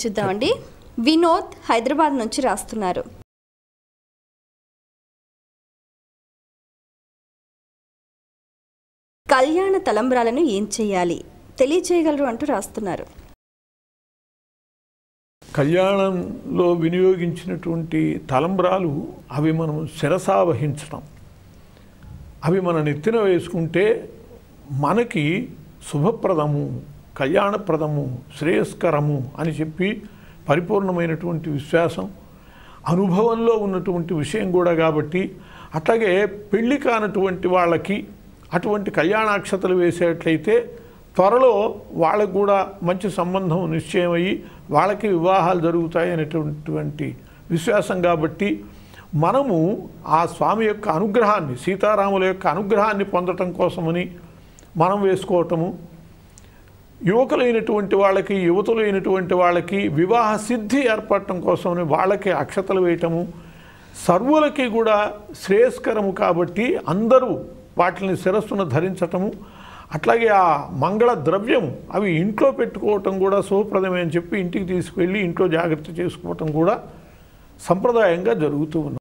చూద్దామండి. వినోద్ హైదరాబాద్ నుంచి రాస్తున్నారు. కళ్యాణ తలంబ్రాలను ఏం చేయాలి తెలియచేయగలరు అంటూ రాస్తున్నారు. కళ్యాణంలో వినియోగించినటువంటి తలంబ్రాలు అవి మనం శిరసావహించడం, అవి మన నెత్తిన వేసుకుంటే మనకి శుభప్రదము, కళ్యాణప్రదము, శ్రేయస్కరము అని చెప్పి పరిపూర్ణమైనటువంటి విశ్వాసం, అనుభవంలో ఉన్నటువంటి విషయం కూడా. కాబట్టి అట్లాగే పెళ్లి కానటువంటి వాళ్ళకి అటువంటి కళ్యాణాక్షతలు వేసేట్లయితే త్వరలో వాళ్ళకు కూడా మంచి సంబంధం నిశ్చయమయ్యి వాళ్ళకి వివాహాలు జరుగుతాయి అనేటువంటి విశ్వాసం. కాబట్టి మనము ఆ స్వామి యొక్క అనుగ్రహాన్ని, సీతారాముల యొక్క అనుగ్రహాన్ని పొందటం కోసమని మనం వేసుకోవటము, యువకులైనటువంటి వాళ్ళకి, యువతులైనటువంటి వాళ్ళకి వివాహ సిద్ధి ఏర్పడటం కోసమని వాళ్ళకి అక్షతలు వేయటము సర్వులకి కూడా శ్రేయస్కరము. కాబట్టి అందరూ వాటిని శిరస్సును ధరించటము, అట్లాగే ఆ మంగళ ద్రవ్యం అవి ఇంట్లో పెట్టుకోవటం కూడా శుభప్రదమే అని చెప్పి ఇంటికి తీసుకువెళ్ళి ఇంట్లో జాగ్రత్త చేసుకోవటం కూడా సంప్రదాయంగా జరుగుతూ ఉంది.